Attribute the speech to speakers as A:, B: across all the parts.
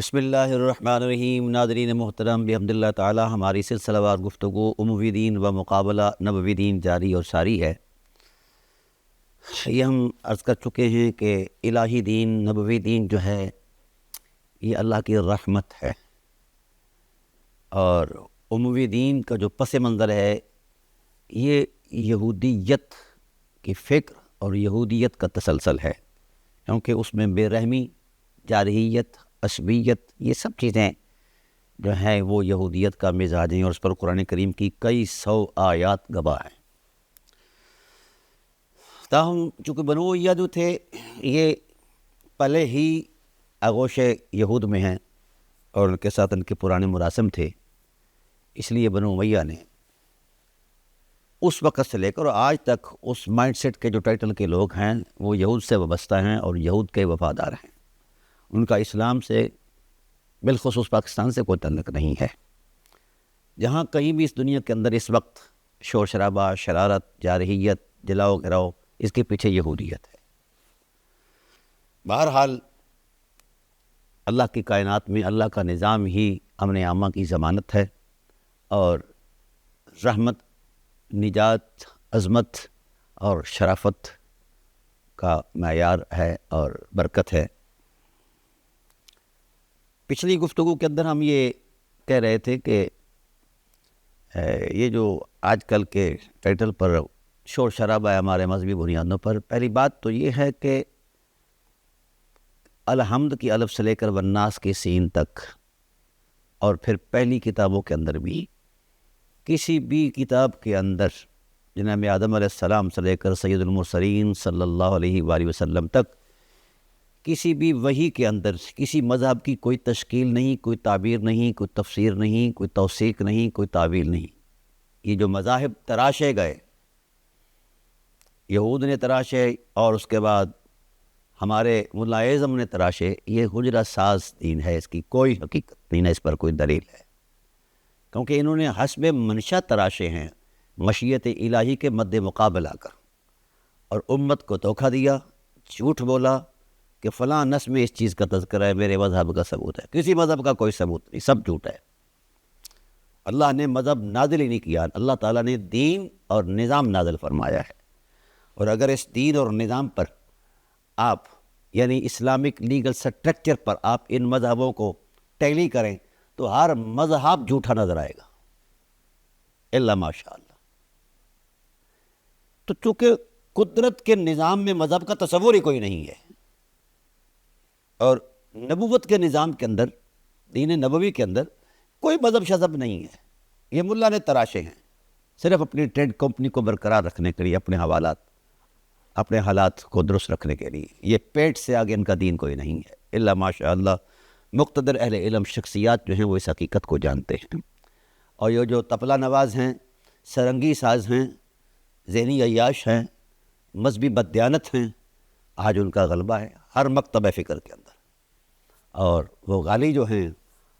A: بسم اللہ الرحمن الرحیم۔ ناظرین محترم، بحمد اللہ تعالی ہماری سلسلہ وار گفتگو اموی دین و مقابلہ نبوی دین جاری اور ساری ہے۔ یہ ہم عرض کر چکے ہیں کہ الہی دین، نبوی دین جو ہے یہ اللہ کی رحمت ہے، اور اموی دین کا جو پس منظر ہے یہ یہودیت کی فکر اور یہودیت کا تسلسل ہے، کیونکہ اس میں بے رحمی، جارحیت، عصبیت، یہ سب چیزیں جو ہیں وہ یہودیت کا مزاج ہیں، اور اس پر قرآن کریم کی کئی سو آیات گواہ ہیں۔ تاہم چونکہ بنو امیہ جو تھے یہ پہلے ہی آغوش یہود میں ہیں اور ان کے ساتھ ان کے پرانے مراسم تھے، اس لیے بنو امیہ نے اس وقت سے لے کر آج تک اس مائنڈ سیٹ کے جو ٹائٹل کے لوگ ہیں وہ یہود سے وابستہ ہیں اور یہود کے وفادار ہیں۔ ان کا اسلام سے بالخصوص پاکستان سے کوئی تعلق نہیں ہے۔ جہاں کہیں بھی اس دنیا کے اندر اس وقت شور شرابہ، شرارت، جارحیت، جلاؤ گراؤ، اس کے پیچھے یہودیت ہے۔ بہرحال اللہ کی کائنات میں اللہ کا نظام ہی امن عامہ کی ضمانت ہے، اور رحمت، نجات، عظمت اور شرافت کا معیار ہے اور برکت ہے۔ پچھلی گفتگو کے اندر ہم یہ کہہ رہے تھے کہ یہ جو آج کل کے ٹائٹل پر شور شرابہ ہے ہمارے مذہبی بنیادوں پر، پہلی بات تو یہ ہے کہ الحمد کی الف سے لے کر والناس کی سین تک، اور پھر پہلی کتابوں کے اندر بھی، کسی بھی کتاب کے اندر جناب آدم علیہ السلام سے لے کر سید المرسلین صلی اللہ علیہ وآلہ وسلم تک، کسی بھی وحی کے اندر کسی مذہب کی کوئی تشکیل نہیں، کوئی تعبیر نہیں، کوئی تفسیر نہیں، کوئی توثیق نہیں، کوئی تعویل نہیں۔ یہ جو مذاہب تراشے گئے، یہود نے تراشے اور اس کے بعد ہمارے ملا اعظم نے تراشے، یہ حجرہ ساز دین ہے، اس کی کوئی حقیقت نہیں ہے، اس پر کوئی دلیل ہے، کیونکہ انہوں نے حسب منشا تراشے ہیں، مشیت الہی کے مد مقابل آ کر، اور امت کو دھوکہ دیا، جھوٹ بولا کہ فلاں نص میں اس چیز کا تذکرہ ہے، میرے مذہب کا ثبوت ہے۔ کسی مذہب کا کوئی ثبوت نہیں، سب جھوٹ ہے۔ اللہ نے مذہب نازل ہی نہیں کیا، اللہ تعالیٰ نے دین اور نظام نازل فرمایا ہے، اور اگر اس دین اور نظام پر آپ یعنی اسلامک لیگل سٹرکچر پر آپ ان مذہبوں کو ٹیلی کریں تو ہر مذہب جھوٹا نظر آئے گا، الا ماشاء اللہ۔ تو چونکہ قدرت کے نظام میں مذہب کا تصور ہی کوئی نہیں ہے، اور نبوت کے نظام کے اندر، دین نبوی کے اندر کوئی مذہب شذب نہیں ہے، یہ ملا نے تراشے ہیں صرف اپنی ٹریڈ کمپنی کو برقرار رکھنے کے لیے، اپنے حوالات، اپنے حالات کو درست رکھنے کے لیے۔ یہ پیٹ سے آگے ان کا دین کوئی نہیں ہے، الا ماشاء اللہ۔ مقتدر اہل علم شخصیات جو ہیں وہ اس حقیقت کو جانتے ہیں، اور یہ جو طبلہ نواز ہیں، سرنگی ساز ہیں، ذہنی عیاش ہیں، مذہبی بددیانت ہیں، آج ان کا غلبہ ہے ہر مکتب فکر کے اندر، اور وہ غالی جو ہیں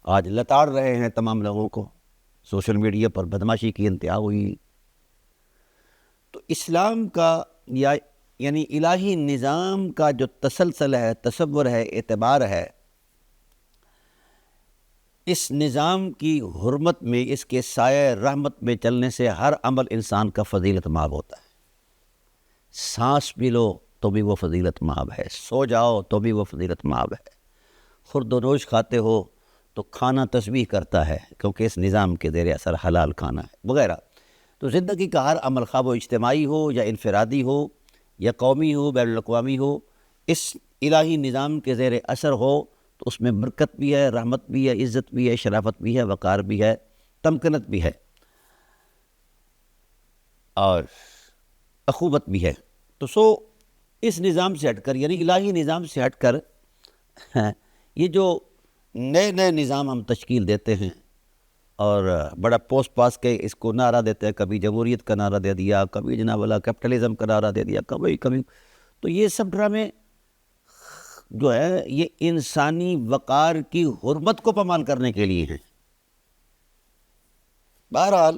A: آج لتاڑ رہے ہیں تمام لوگوں کو، سوشل میڈیا پر بدماشی کی انتہا ہوئی۔ تو اسلام کا یعنی الہی نظام کا جو تسلسل ہے، تصور ہے، اعتبار ہے، اس نظام کی حرمت میں، اس کے سایہ رحمت میں چلنے سے ہر عمل انسان کا فضیلت مآب ہوتا ہے۔ سانس بھی لو تو بھی وہ فضیلت مآب ہے، سو جاؤ تو بھی وہ فضیلت مآب ہے، خورد و نوش کھاتے ہو تو کھانا تسبیح کرتا ہے، کیونکہ اس نظام کے زیر اثر حلال کھانا ہے وغیرہ۔ تو زندگی کا ہر عمل، خواہ وہ اجتماعی ہو یا انفرادی ہو یا قومی ہو، بین الاقوامی ہو، اس الہی نظام کے زیر اثر ہو تو اس میں برکت بھی ہے، رحمت بھی ہے، عزت بھی ہے، شرافت بھی ہے، وقار بھی ہے، تمکنت بھی ہے، اور اخوت بھی ہے۔ تو اس نظام سے ہٹ کر، یعنی الہی نظام سے ہٹ کر یہ جو نئے نئے نظام ہم تشکیل دیتے ہیں، اور بڑا پوسٹ پاس کے اس کو نعرہ دیتے ہیں، کبھی جمہوریت کا نعرہ دے دیا، کبھی جناب والا کیپٹلزم کا نعرہ دے دیا، کبھی تو یہ سب ڈرامے جو ہے یہ انسانی وقار کی حرمت کو پامال کرنے کے لیے ہیں۔ بہرحال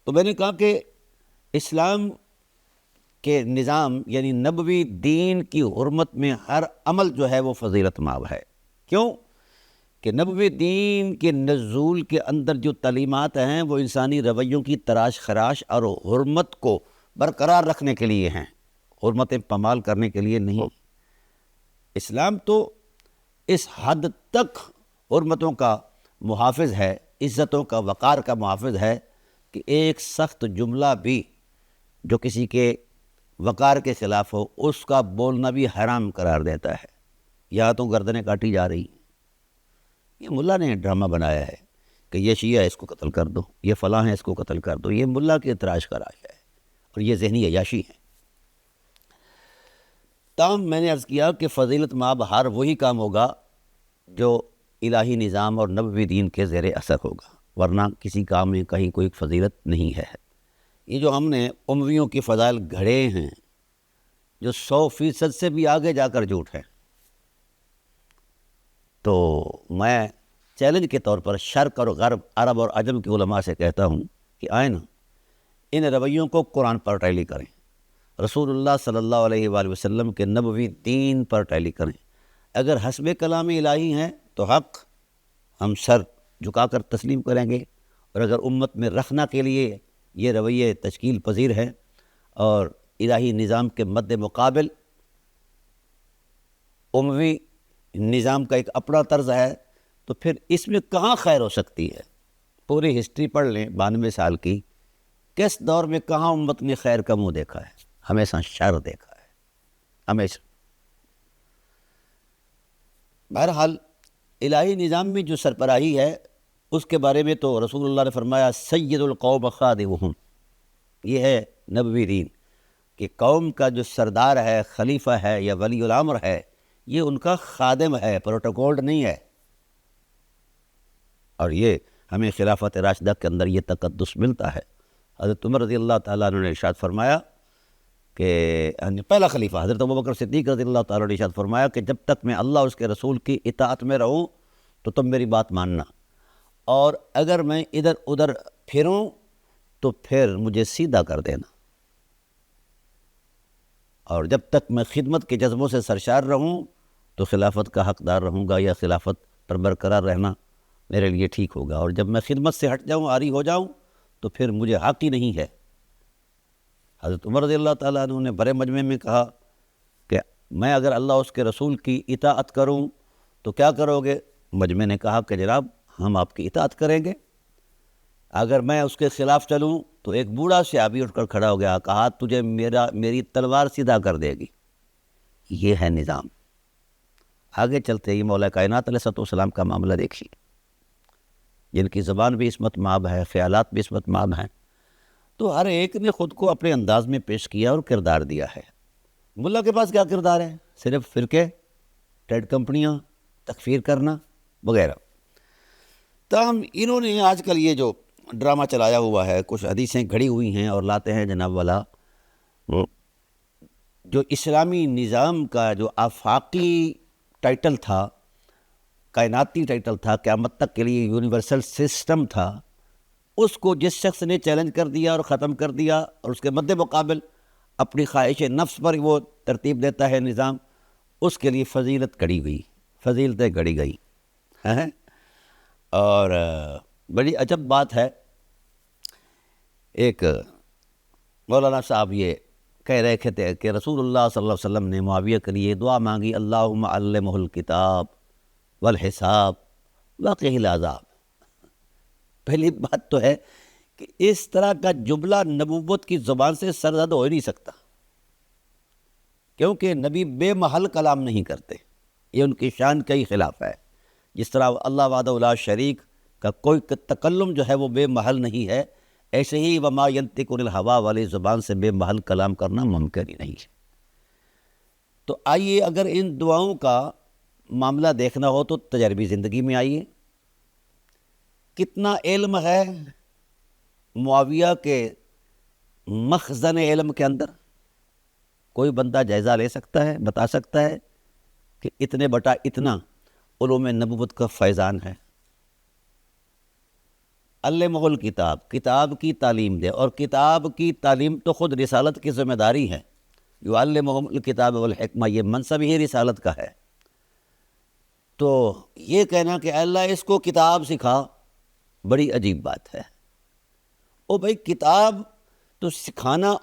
A: تو میں نے کہا کہ اسلام کے نظام یعنی نبوی دین کی حرمت میں ہر عمل جو ہے وہ فضیلت مآب ہے۔ کیوں؟ کہ نبوی دین کے نزول کے اندر جو تعلیمات ہیں وہ انسانی رویوں کی تراش خراش اور حرمت کو برقرار رکھنے کے لیے ہیں، حرمتیں پامال کرنے کے لیے نہیں۔ اسلام تو اس حد تک حرمتوں کا محافظ ہے، عزتوں کا، وقار کا محافظ ہے کہ ایک سخت جملہ بھی جو کسی کے وقار کے خلاف ہو اس کا بولنا بھی حرام قرار دیتا ہے۔ یہاں تو گردنیں کاٹی جا رہی ہیں۔ یہ ملا نے ڈرامہ بنایا ہے کہ یہ شیعہ ہے اس کو قتل کر دو، یہ فلاں ہے اس کو قتل کر دو، یہ ملا کی تراش خراش ہے اور یہ ذہنی عیاشی ہے۔ تاہم میں نے عرض کیا کہ فضیلت مآب ہر وہی کام ہوگا جو الہی نظام اور نبوی دین کے زیر اثر ہوگا، ورنہ کسی کام میں کہیں کوئی فضیلت نہیں ہے۔ یہ جو ہم نے امویوں کی فضائل گھڑے ہیں جو 100% سے بھی آگے جا کر جھوٹ ہیں، تو میں چیلنج کے طور پر شرق اور غرب، عرب اور عجم کے علماء سے کہتا ہوں کہ آئیں نا ان رویوں کو قرآن پر ٹیلی کریں، رسول اللہ صلی اللہ علیہ وآلہ وسلم کے نبوی دین پر ٹیلی کریں۔ اگر حسب کلام الہی ہیں تو حق ہم سر جھکا کر تسلیم کریں گے، اور اگر امت میں رکھنا کے لیے یہ رویے تشکیل پذیر ہے اور الہی نظام کے مد مقابل اموی نظام کا ایک اپنا طرز ہے، تو پھر اس میں کہاں خیر ہو سکتی ہے؟ پوری ہسٹری پڑھ لیں 92 سال کی، کس دور میں کہاں امت نے خیر کا منہ دیکھا ہے؟ ہمیشہ شر دیکھا ہے، ہمیشہ۔ بہرحال الہی نظام میں جو سربراہی ہے اس کے بارے میں تو رسول اللہ نے فرمایا سید القوم خادمہم، یہ ہے نبوی دین کہ قوم کا جو سردار ہے، خلیفہ ہے یا ولی الامر ہے، یہ ان کا خادم ہے، پروٹوکول نہیں ہے۔ اور یہ ہمیں خلافت راشدہ کے اندر یہ تقدس ملتا ہے۔ حضرت عمر رضی اللہ تعالیٰ عنہ نے ارشاد فرمایا کہ پہلا خلیفہ حضرت ابوبکر صدیق رضی اللہ تعالیٰ نے ارشاد فرمایا کہ جب تک میں اللہ اس کے رسول کی اطاعت میں رہوں تو تم میری بات ماننا، اور اگر میں ادھر ادھر پھروں تو پھر مجھے سیدھا کر دینا، اور جب تک میں خدمت کے جذبوں سے سرشار رہوں تو خلافت کا حقدار رہوں گا، یا خلافت پر برقرار رہنا میرے لیے ٹھیک ہوگا، اور جب میں خدمت سے ہٹ جاؤں، عاری ہو جاؤں، تو پھر مجھے حق ہی نہیں ہے۔ حضرت عمر رضی اللہ تعالیٰ عنہ نے بڑے مجمع میں کہا کہ میں اگر اللہ اس کے رسول کی اطاعت کروں تو کیا کرو گے؟ مجمع نے کہا کہ جناب ہم آپ کی اطاعت کریں گے۔ اگر میں اس کے خلاف چلوں تو ایک بوڑھا صحابی اٹھ کر کھڑا ہو گیا، کہا تجھے میری تلوار سیدھا کر دے گی۔ یہ ہے نظام۔ آگے چلتے ہی مولا کائنات علیہ السلام کا معاملہ دیکھیے، جن کی زبان بھی عصمت مآب ہے، خیالات بھی عصمت مآب ہیں، تو ہر ایک نے خود کو اپنے انداز میں پیش کیا اور کردار دیا ہے۔ ملا کے پاس کیا کردار ہے؟ صرف فرقے، ٹریڈ کمپنیاں، تکفیر کرنا وغیرہ۔ تاہم انہوں نے آج کل یہ جو ڈرامہ چلایا ہوا ہے، کچھ حدیثیں گھڑی ہوئی ہیں اور لاتے ہیں جناب والا، جو اسلامی نظام کا جو آفاقی ٹائٹل تھا، کائناتی ٹائٹل تھا، قیامت تک کے لیے یونیورسل سسٹم تھا، اس کو جس شخص نے چیلنج کر دیا اور ختم کر دیا، اور اس کے مد مقابل اپنی خواہش نفس پر وہ ترتیب دیتا ہے نظام، اس کے لیے فضیلت گڑی گئی، فضیلتیں گڑی گئی ہیں۔ اور بڑی عجب بات ہے، ایک مولانا صاحب یہ کہہ رہے تھے کہ رسول اللہ صلی اللہ علیہ وسلم نے معاویہ کے لیے دعا مانگی، اللہم علمہ الکتاب والحساب وقہ العذاب۔ پہلی بات تو ہے کہ اس طرح کا جملہ نبوت کی زبان سے سرزد ہو ہی نہیں سکتا، کیونکہ نبی بے محل کلام نہیں کرتے، یہ ان کی شان کا ہی خلاف ہے۔ جس طرح اللہ وحدہ لا شریک کا کوئی تکلم جو ہے وہ بے محل نہیں ہے، ایسے ہی وما ینطق عن الہویٰ والی زبان سے بے محل کلام کرنا ممکن ہی نہیں ہے۔ تو آئیے اگر ان دعاؤں کا معاملہ دیکھنا ہو تو تجربی زندگی میں آئیے، کتنا علم ہے معاویہ کے مخزن علم کے اندر؟ کوئی بندہ جائزہ لے سکتا ہے، بتا سکتا ہے کہ اتنے بٹا اتنا علوم نبوت کا فیضان ہے۔ علمہ الکتاب، کتاب کی تعلیم دے، اور کتاب کی تعلیم تو خود رسالت کی ذمہ داری ہے۔ یعلمہم الکتاب والحکمہ، یہ منصب ہی رسالت کا ہے۔ تو یہ کہنا کہ اللہ اس کو کتاب سکھا، بڑی عجیب بات ہے۔ او بھائی کتاب تو سکھانا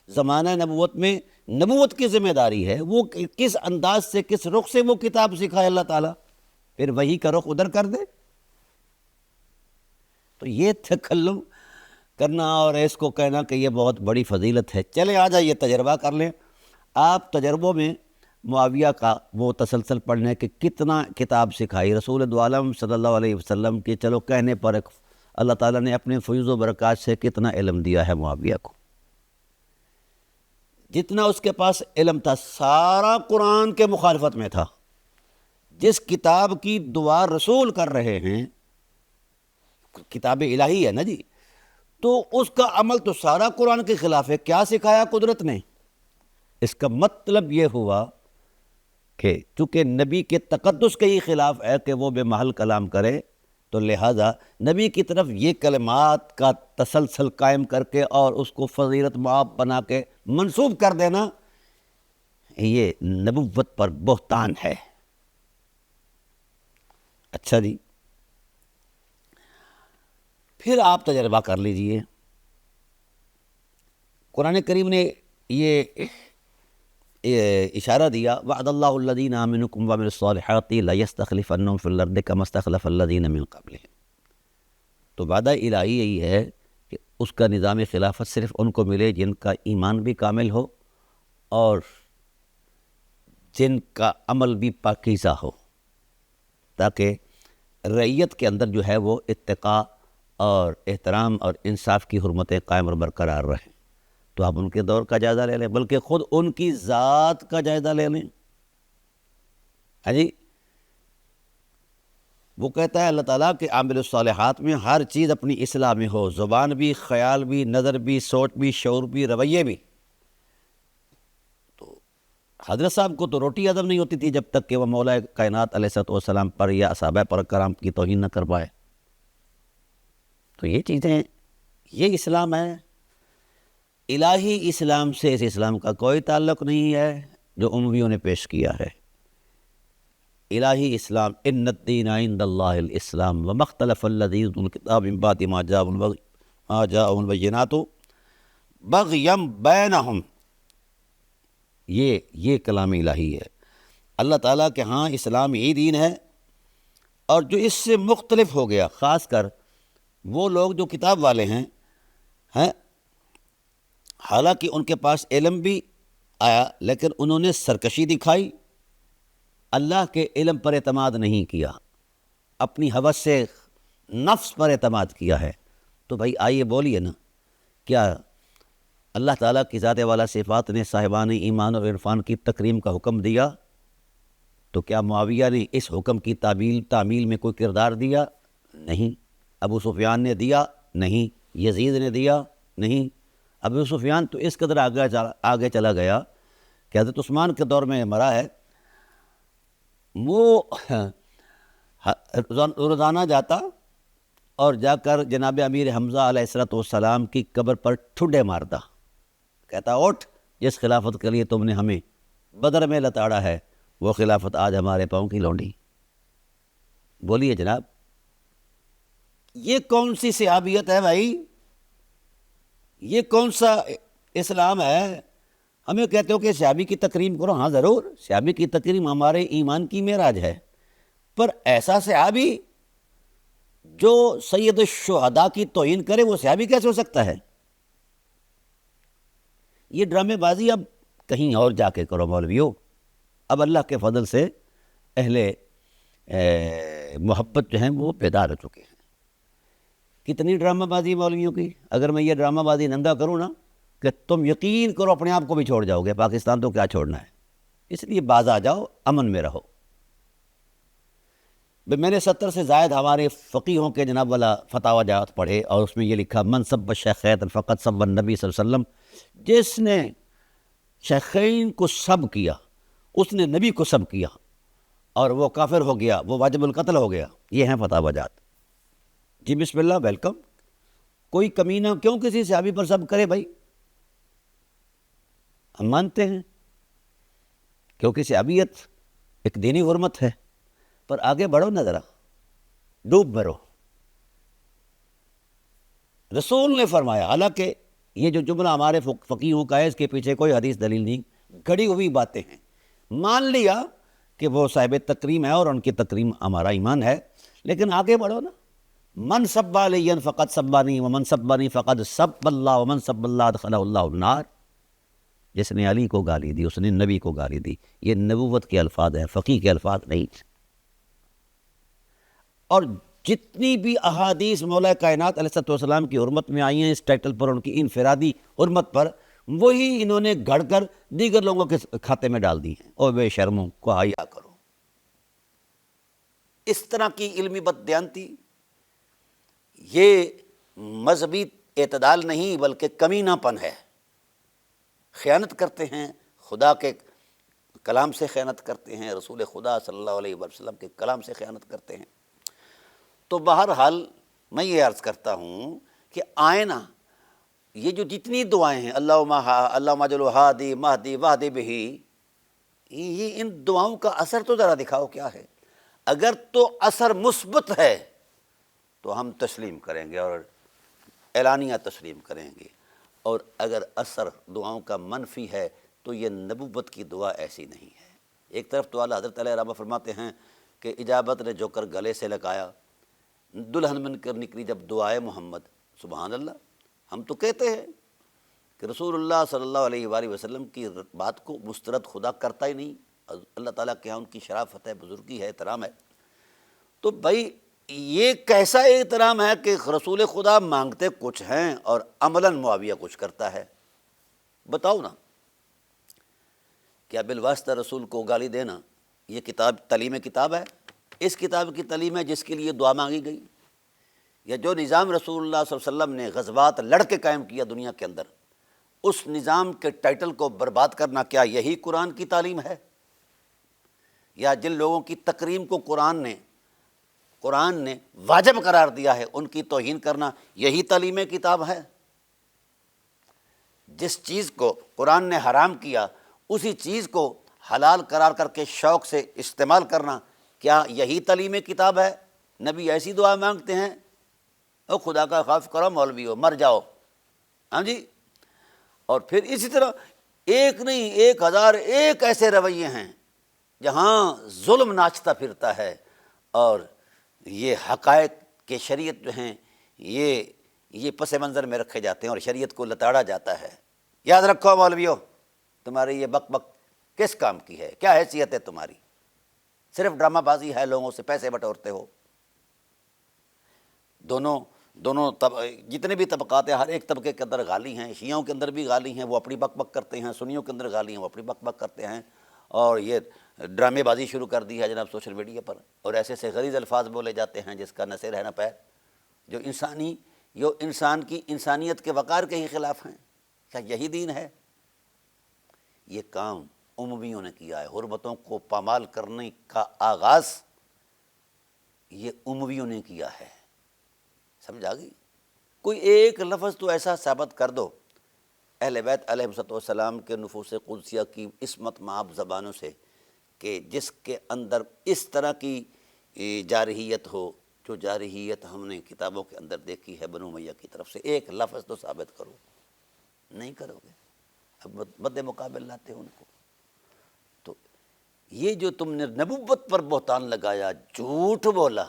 A: زمانہ نبوت میں نبوت کی ذمہ داری ہے، وہ کس انداز سے کس رخ سے وہ کتاب سکھائے اللہ تعالیٰ، پھر وہی کا رخ ادھر کر دے۔ تو یہ تکلم کرنا اور اس کو کہنا کہ یہ بہت بڑی فضیلت ہے۔ چلیں آ جائیے تجربہ کر لیں۔ آپ تجربوں میں معاویہ کا وہ تسلسل پڑھنے کہ کتنا کتاب سکھائی رسول دو عالم صلی اللہ علیہ وسلم کے، چلو کہنے پر اللہ تعالیٰ نے اپنے فیض و برکات سے کتنا علم دیا ہے معاویہ کو۔ جتنا اس کے پاس علم تھا سارا قرآن کے مخالفت میں تھا۔ جس کتاب کی دعا رسول کر رہے ہیں، کتاب الہی ہے نا جی، تو اس کا عمل تو سارا قرآن کے خلاف ہے۔ کیا سکھایا قدرت نے؟ اس کا مطلب یہ ہوا کہ چونکہ نبی کے تقدس کے ہی خلاف ہے کہ وہ بے محل کلام کرے، تو لہٰذا نبی کی طرف یہ کلمات کا تسلسل قائم کر کے اور اس کو فضیلت معاب بنا کے منسوب کر دینا، یہ نبوت پر بہتان ہے۔ اچھا جی، پھر آپ تجربہ کر لیجئے۔ قرآن کریم نے یہ اشارہ دیا وعد اللہ الذین آمنوا وعملوا الصالحات لیستخلفنہم فی الارض کما استخلف الذین من قبلہم۔ تو وعدہ الہی یہی ہے کہ اس کا نظام خلافت صرف ان کو ملے جن کا ایمان بھی کامل ہو اور جن کا عمل بھی پاکیزہ ہو، تاکہ رعیت کے اندر جو ہے وہ اتقاء اور احترام اور انصاف کی حرمتیں قائم اور برقرار رہیں۔ تو آپ ان کے دور کا جائزہ لے لیں، بلکہ خود ان کی ذات کا جائزہ لے لیں۔ ہاں جی، وہ کہتا ہے اللہ تعالیٰ کہ عامل الصالحات میں ہر چیز اپنی اصلاح میں ہو، زبان بھی، خیال بھی، نظر بھی، سوچ بھی، شعور بھی، رویے بھی۔ تو حضرت صاحب کو تو روٹی ہضم نہیں ہوتی تھی جب تک کہ وہ مولا کائنات علیہ السلام پر یا صحابہ پر کرام کی توہین نہ کر پائے۔ تو یہ چیزیں، یہ اسلام ہے۔ الہی اسلام سے اس اسلام کا کوئی تعلق نہیں ہے جو امویوں نے پیش کیا ہے۔ الہی اسلام ان الدین عند اللہ الاسلام وما اختلف الذین اوتوا الکتاب من بعد ما جاءهم البینات بغیا بینہم، یہ کلام الہی ہے۔ اللہ تعالیٰ کہ ہاں اسلام ہی دین ہے، اور جو اس سے مختلف ہو گیا، خاص کر وہ لوگ جو کتاب والے ہیں، حالانکہ ان کے پاس علم بھی آیا لیکن انہوں نے سرکشی دکھائی، اللہ کے علم پر اعتماد نہیں کیا، اپنی ہوس سے نفس پر اعتماد کیا ہے۔ تو بھائی آئیے بولیے نا، کیا اللہ تعالیٰ کی ذات والا صفات نے صاحبان ایمان اور عرفان کی تکریم کا حکم دیا؟ تو کیا معاویہ نے اس حکم کی تعمیل میں کوئی کردار دیا؟ نہیں۔ ابو سفیان نے دیا؟ نہیں۔ یزید نے دیا؟ نہیں۔ ابو سفیان تو اس قدر آگے چلا گیا کہ حضرت عثمان کے دور میں مرا ہے، وہ روزانہ جاتا اور جا کر جناب امیر حمزہ علیہ السلام کی قبر پر ٹھڈے مارتا، کہتا اٹھ، جس خلافت کے لیے تم نے ہمیں بدر میں لتاڑا ہے وہ خلافت آج ہمارے پاؤں کی لونڈی۔ بولیے جناب، یہ کون سی صحابیت ہے بھائی؟ یہ کون سا اسلام ہے؟ ہمیں کہتے ہو کہ صحابی کی تکریم کرو، ہاں ضرور، صحابی کی تکریم ہمارے ایمان کی معراج ہے، پر ایسا صحابی جو سید الشہداء کی توہین کرے وہ صحابی کیسے ہو سکتا ہے؟ یہ ڈرامے بازی اب کہیں اور جا کے کرو مولویو۔ اب اللہ کے فضل سے اہل محبت جو ہیں وہ بیدار ہو چکے ہیں۔ کتنی ڈرامہ بازی مولویوں کی، اگر میں یہ ڈرامہ بازی ننگا کروں نا کہ تم یقین کرو اپنے آپ کو بھی چھوڑ جاؤ گے، پاکستان تو کیا چھوڑنا ہے۔ اس لیے باز آ جاؤ، امن میں رہو۔ میں نے 70 سے زائد ہمارے فقیہوں کے جناب والا فتاوی جات پڑھے، اور اس میں یہ لکھا من سب الشیخین فقط سب النبی صلی اللہ علیہ وسلم، جس نے شیخین کو سب کیا اس نے نبی کو سب کیا، اور وہ کافر ہو گیا، وہ واجب القتل ہو گیا۔ یہ ہیں فتاوی جات۔ جی بسم اللہ، ویلکم۔ کوئی کمینہ کیوں کسی صحابی پر سب کرے بھائی؟ ہم مانتے ہیں کیونکہ صحابیت ایک دینی حرمت ہے، پر آگے بڑھو نہ ذرا، ڈوب مرو۔ رسول نے فرمایا، حالانکہ یہ جو جملہ ہمارے فقیہوں کا ہے، اس کے پیچھے کوئی حدیث دلیل نہیں، گھڑی ہوئی باتیں ہیں، مان لیا کہ وہ صاحب تکریم ہے اور ان کی تکریم ہمارا ایمان ہے، لیکن آگے بڑھو نا۔ من سب علیہ فقد سبانی ومن سبانی فقد سب اللہ ومن سب اللہ ادخلہ اللہ النار۔ جس نے علی کو گالی دی اس نے نبی کو گالی دی، یہ نبوت کے الفاظ ہیں، فقیہ کے الفاظ نہیں۔ اور جتنی بھی احادیث مولا کائنات علیہ السلام کی حرمت میں آئی ہیں، اس ٹائٹل پر، ان کی انفرادی حرمت پر، وہی انہوں نے گھڑ کر دیگر لوگوں کے کھاتے میں ڈال دی ہیں۔ او بے شرموں کو حیا کرو۔ اس طرح کی علمی بددیانتی یہ مذہبی اعتدال نہیں بلکہ کمینہ پن ہے۔ خیانت کرتے ہیں، خدا کے کلام سے خیانت کرتے ہیں، رسول خدا صلی اللہ علیہ وسلم کے کلام سے خیانت کرتے ہیں۔ تو بہرحال میں یہ عرض کرتا ہوں کہ آئینہ یہ جو جتنی دعائیں ہیں، اللہم اجعلہ ہادی مہدی وہدی بہ، یہ ان دعاؤں کا اثر تو ذرا دکھاؤ کیا ہے۔ اگر تو اثر مثبت ہے تو ہم تسلیم کریں گے اور اعلانیہ تسلیم کریں گے، اور اگر اثر دعاؤں کا منفی ہے تو یہ نبوت کی دعا ایسی نہیں ہے۔ ایک طرف تو اعلیٰ حضرت علیہ رحمہ فرماتے ہیں کہ اجابت نے جو کر گلے سے لگایا، دلہن بن کر نکلی جب دعائے محمد۔ سبحان اللہ، ہم تو کہتے ہیں کہ رسول اللہ صلی اللہ علیہ وآلہ وسلم کی بات کو مسترد خدا کرتا ہی نہیں، اللہ تعالیٰ کے ہاں ان کی شرافت ہے، بزرگی ہے، احترام ہے۔ تو بھائی یہ کیسا احترام ہے کہ رسول خدا مانگتے کچھ ہیں اور عملاً معاویہ کچھ کرتا ہے؟ بتاؤ نا، کیا بالواسطہ رسول کو گالی دینا یہ کتاب تعلیم کتاب ہے؟ اس کتاب کی تعلیم ہے جس کے لیے دعا مانگی گئی؟ یا جو نظام رسول اللہ صلی اللہ علیہ وسلم نے غزوات لڑ کے قائم کیا دنیا کے اندر، اس نظام کے ٹائٹل کو برباد کرنا، کیا یہی قرآن کی تعلیم ہے؟ یا جن لوگوں کی تکریم کو قرآن نے واجب قرار دیا ہے، ان کی توہین کرنا یہی تعلیم کتاب ہے؟ جس چیز کو قرآن نے حرام کیا اسی چیز کو حلال قرار کر کے شوق سے استعمال کرنا، کیا یہی تعلیم کتاب ہے؟ نبی ایسی دعا مانگتے ہیں، او خدا کا خوف کرو مولویو، مر جاؤ، ہاں جی۔ اور پھر اسی طرح ایک نہیں 1001 ایسے رویے ہیں جہاں ظلم ناچتا پھرتا ہے، اور یہ حقائق کے شریعت جو ہیں یہ پس منظر میں رکھے جاتے ہیں اور شریعت کو لتاڑا جاتا ہے۔ یاد رکھو مولویو، تمہاری یہ بک بک کس کام کی ہے؟ کیا حیثیت ہے تمہاری؟ صرف ڈرامہ بازی ہے، لوگوں سے پیسے بٹورتے ہو۔ دونوں جتنے بھی طبقات ہیں، ہر ایک طبقے کے اندر غالی ہیں، شیعوں کے اندر بھی غالی ہیں، وہ اپنی بک بک کرتے ہیں، سنیوں کے اندر غالی ہیں، وہ اپنی بک بک کرتے ہیں، اور یہ ڈرامے بازی شروع کر دی ہے جناب سوشل میڈیا پر، اور ایسے سے غلیظ الفاظ بولے جاتے ہیں جس کا نہ سر ہے نہ پیر، جو انسان کی انسانیت کے وقار کے ہی خلاف ہیں۔ کیا یہی دین ہے؟ یہ کام امویوں نے کیا ہے۔ حرمتوں کو پامال کرنے کا آغاز یہ امویوں نے کیا ہے۔ سمجھ آ گئی؟ کوئی ایک لفظ تو ایسا ثابت کر دو اہل بیت علیہ السلام کے نفوس قدسیہ کی عصمت مآب زبانوں سے کہ جس کے اندر اس طرح کی جارحیت ہو، جو جارحیت ہم نے کتابوں کے اندر دیکھی ہے بنو امیہ کی طرف سے۔ ایک لفظ تو ثابت کرو، نہیں کرو گے، اب مد مقابل لاتے ان کو۔ تو یہ جو تم نے نبوت پر بہتان لگایا، جھوٹ بولا،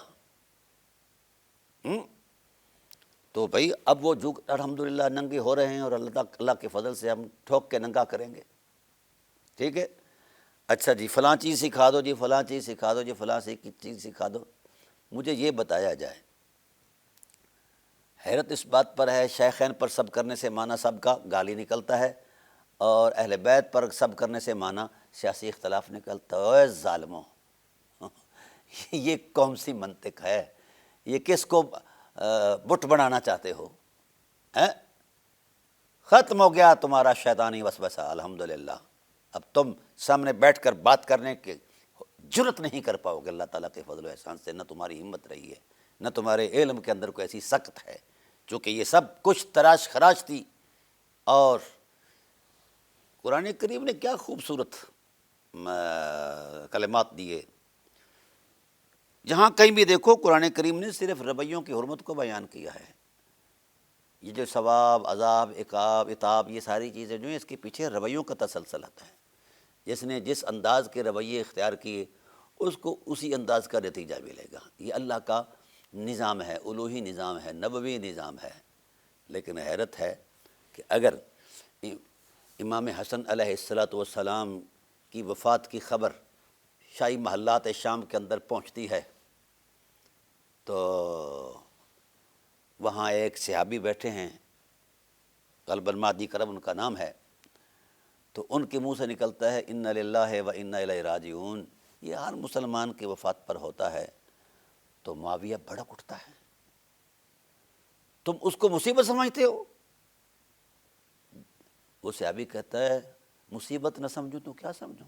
A: تو بھائی اب وہ جو الحمدللہ ننگے ہو رہے ہیں، اور اللہ کے فضل سے ہم ٹھوک کے ننگا کریں گے، ٹھیک ہے؟ اچھا جی فلاں چیز سکھا دو، جی فلاں چیز سکھا دو، جی فلاں چیز سکھا دو۔ مجھے یہ بتایا جائے، حیرت اس بات پر ہے، شیخین پر سب کرنے سے معنی سب کا گالی نکلتا ہے، اور اہل بیت پر سب کرنے سے معنی سیاسی اختلاف نکلتا ہے۔ اے ظالموں، یہ کون سی منطق ہے؟ یہ کس کو بت بنانا چاہتے ہو؟ ختم ہو گیا تمہارا شیطانی وسوسہ الحمدللہ۔ اب تم سامنے بیٹھ کر بات کرنے کی جرت نہیں کر پاؤ گے اللہ تعالیٰ کے فضل و احسان سے، نہ تمہاری ہمت رہی ہے، نہ تمہارے علم کے اندر کوئی ایسی سخت ہے، چونکہ یہ سب کچھ تراش خراش تھی۔ اور قرآن کریم نے کیا خوبصورت کلمات دیے جہاں کہیں بھی دیکھو قرآن کریم نے صرف رویوں کی حرمت کو بیان کیا ہے. یہ جو ثواب، عذاب، عقاب، عتاب، یہ ساری چیزیں جو ہیں اس کے پیچھے رویوں کا تسلسل آتا ہے. جس نے جس انداز کے رویے اختیار کیے اس کو اسی انداز کا نتیجہ ملے گا. یہ اللہ کا نظام ہے، الوہی نظام ہے، نبوی نظام ہے. لیکن حیرت ہے کہ اگر امام حسن علیہ الصلاۃ والسلام کی وفات کی خبر شاہی محلات شام کے اندر پہنچتی ہے تو وہاں ایک صحابی بیٹھے ہیں، غالباً مہدی کرم ان کا نام ہے، تو ان کے منہ سے نکلتا ہے انا للہ و انا الیہ راجعون. یہ ہر مسلمان کی وفات پر ہوتا ہے تو معاویہ بھڑک اٹھتا ہے. تم اس کو مصیبت سمجھتے ہو؟ وہ صحابی کہتا ہے مصیبت نہ سمجھوں تو کیا سمجھوں؟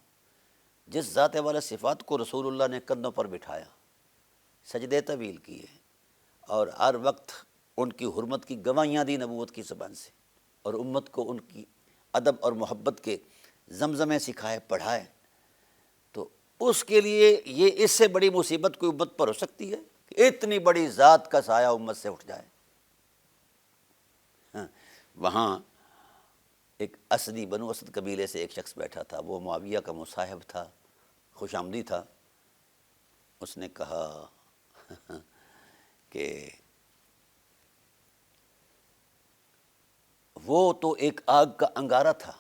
A: جس ذات والا صفات کو رسول اللہ نے کندھوں پر بٹھایا، سجدے طویل کیے اور ہر وقت ان کی حرمت کی گواہیاں دی نبوت کی زبان سے، اور امت کو ان کی ادب اور محبت کے زمزمے سکھائے پڑھائے، تو اس کے لیے یہ اس سے بڑی مصیبت کوئی امت پر ہو سکتی ہے کہ اتنی بڑی ذات کا سایہ امت سے اٹھ جائے؟ وہاں ایک اسدی، بنو اسد قبیلے سے ایک شخص بیٹھا تھا، وہ معاویہ کا مصاحب تھا، خوش آمدی تھا. اس نے کہا کہ وہ تو ایک آگ کا انگارہ تھا،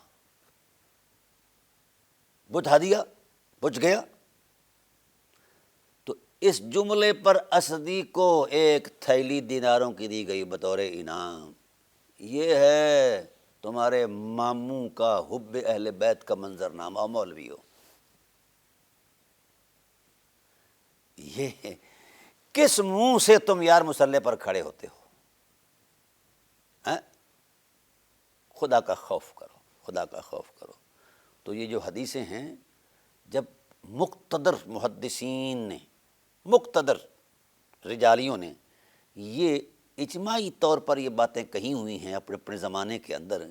A: بجھا دیا، بجھ گیا. تو اس جملے پر اسدی کو ایک تھیلی دیناروں کی دی گئی بطور انعام. یہ ہے تمہارے ماموں کا حب اہل بیت کا منظرنامہ مولویوں. یہ کس منہ سے تم یار مسلح پر کھڑے ہوتے ہو؟ خدا کا خوف کرو، خدا کا خوف کرو. تو یہ جو حدیثیں ہیں، جب مقتدر محدثین نے، مقتدر رجالیوں نے یہ اجماعی طور پر یہ باتیں کہی ہوئی ہیں اپنے اپنے زمانے کے اندر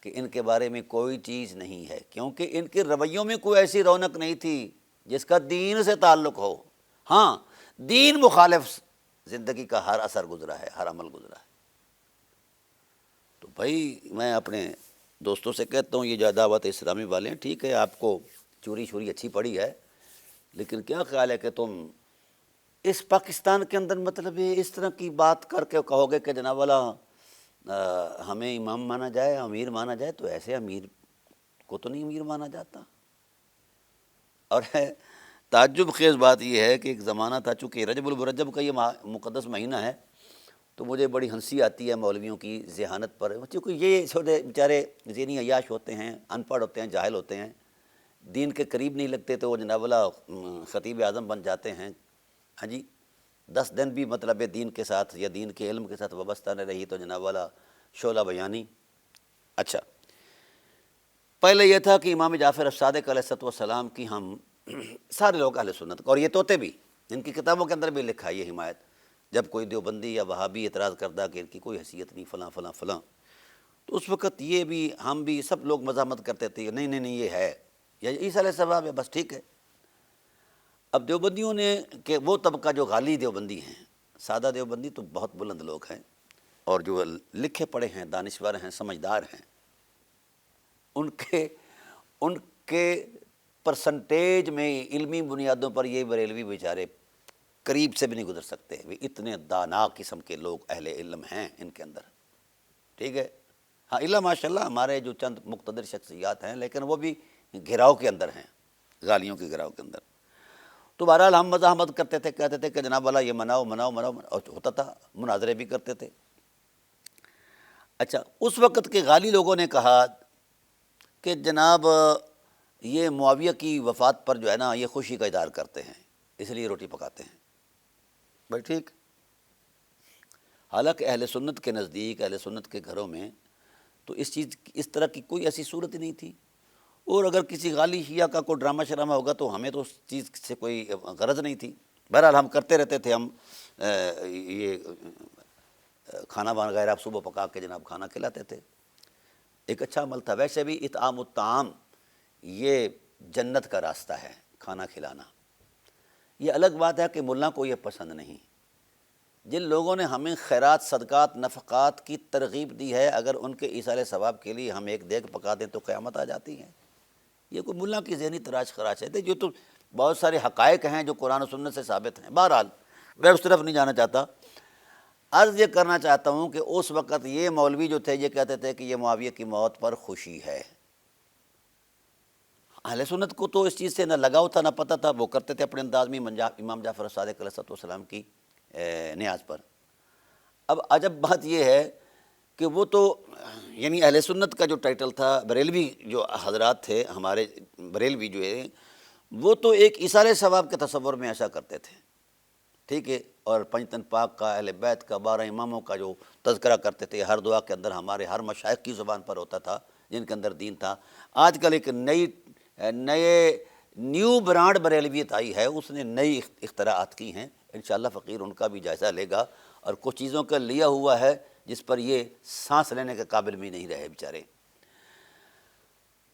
A: کہ ان کے بارے میں کوئی چیز نہیں ہے، کیونکہ ان کے رویوں میں کوئی ایسی رونق نہیں تھی جس کا دین سے تعلق ہو. ہاں، دین مخالف زندگی کا ہر اثر گزرا ہے، ہر عمل گزرا ہے. تو بھائی میں اپنے دوستوں سے کہتا ہوں، یہ جو دعوت اسلامی والے ہیں، ٹھیک ہے آپ کو چوری چھوری اچھی پڑی ہے، لیکن کیا خیال ہے کہ تم اس پاکستان کے اندر مطلب یہ اس طرح کی بات کر کے کہو گے کہ جناب والا ہمیں امام مانا جائے، امیر مانا جائے؟ تو ایسے امیر کو تو نہیں امیر مانا جاتا. اور تعجب خیز بات یہ ہے کہ ایک زمانہ تھا، چونکہ رجب المرجب کا یہ مقدس مہینہ ہے، تو مجھے بڑی ہنسی آتی ہے مولویوں کی ذہانت پر، کیونکہ یہ چھوٹے بیچارے ذہنی عیاش ہوتے ہیں، ان پڑھ ہوتے ہیں، جاہل ہوتے ہیں، دین کے قریب نہیں لگتے، تو وہ جناب والا خطیب اعظم بن جاتے ہیں. ہاں جی، 10 دن بھی مطلب دین کے ساتھ یا دین کے علم کے ساتھ وابستہ نہ رہی تو جناب والا شعلہ بیانی. اچھا، پہلے یہ تھا کہ امام جعفر الصادق علیہ السلام کی ہم سارے لوگ اہل سنت، اور یہ توتے بھی، ان کی کتابوں کے اندر بھی لکھا ہے یہ حمایت. جب کوئی دیوبندی یا وہابی اعتراض کرتا کہ ان کی کوئی حیثیت نہیں فلاں فلاں فلاں، تو اس وقت یہ بھی ہم بھی سب لوگ مزاحمت کرتے تھے، نہیں نہیں نہیں یہ ہے، یا عیسیٰ علیہ السلام ہے، بس ٹھیک ہے. اب دیوبندیوں نے کہ وہ طبقہ جو غالی دیوبندی ہیں، سادہ دیوبندی تو بہت بلند لوگ ہیں اور جو لکھے پڑھے ہیں، دانشور ہیں، سمجھدار ہیں، ان کے پرسنٹیج میں علمی بنیادوں پر یہ بریلوی بیچارے قریب سے بھی نہیں گزر سکتے. وہ اتنے دانا قسم کے لوگ اہل علم ہیں ان کے اندر، ٹھیک ہے. ہاں اللہ ماشاء اللہ ہمارے جو چند مقتدر شخصیات ہیں، لیکن وہ بھی گھراؤ کے اندر ہیں، غالیوں کے گھراؤ کے اندر. تو بہرحال ہم مزاحمت کرتے تھے، کہتے تھے کہ جناب والا یہ مناؤ مناؤ مناؤ، اور ہوتا تھا، مناظرے بھی کرتے تھے. اچھا، اس وقت کے غالی لوگوں نے کہا کہ جناب یہ معاویہ کی وفات پر جو ہے نا یہ خوشی کا اظہار کرتے ہیں، اس لیے روٹی پکاتے ہیں. بھائی ٹھیک. حالانکہ اہل سنت کے نزدیک، اہل سنت کے گھروں میں تو اس طرح کی کوئی ایسی صورت ہی نہیں تھی. اور اگر کسی غالی شیعہ کا کوئی ڈرامہ شرامہ ہوگا تو ہمیں تو اس چیز سے کوئی غرض نہیں تھی. بہرحال ہم کرتے رہتے تھے، ہم یہ کھانا وغیرہ صبح پکا کے جناب کھانا کھلاتے تھے. ایک اچھا عمل تھا. ویسے بھی اطعام الطعام یہ جنت کا راستہ ہے، کھانا کھلانا. یہ الگ بات ہے کہ ملا کو یہ پسند نہیں۔ جن لوگوں نے ہمیں خیرات، صدقات، نفقات کی ترغیب دی ہے، اگر ان کے ایصال ثواب کے لیے ہم ایک دیگ پکا دیں تو قیامت آ جاتی ہے۔ یہ کوئی ملا کی ذہنی تراش خراش ہے، جو تو بہت سارے حقائق ہیں جو قرآن و سنت سے ثابت ہیں۔ بہرحال میں اس طرف نہیں جانا چاہتا، عرض یہ کرنا چاہتا ہوں کہ اس وقت یہ مولوی جو تھے یہ کہتے تھے کہ یہ معاویہ کی موت پر خوشی ہے۔ اہل سنت کو تو اس چیز سے نہ لگاؤ تھا نہ پتہ تھا، وہ کرتے تھے اپنے انداز میں امام جعفر صادق علیہ السلام کی نیاز پر۔ اب عجب بات یہ ہے کہ وہ تو یعنی اہل سنت کا جو ٹائٹل تھا، بریلوی جو حضرات تھے ہمارے بریلوی جو ہے، وہ تو ایک ایصال ثواب کے تصور میں ایسا کرتے تھے، ٹھیک ہے، اور پنجتن پاک کا، اہل بیت کا، 12 اماموں کا جو تذکرہ کرتے تھے، ہر دعا کے اندر ہمارے ہر مشائخ کی زبان پر ہوتا تھا جن کے اندر دین تھا۔ آج کل ایک نیو برانڈ بریلویت آئی ہے، اس نے نئی اختراعات کی ہیں، انشاءاللہ فقیر ان کا بھی جائزہ لے گا، اور کچھ چیزوں کا لیا ہوا ہے جس پر یہ سانس لینے کے قابل بھی نہیں رہے بیچارے۔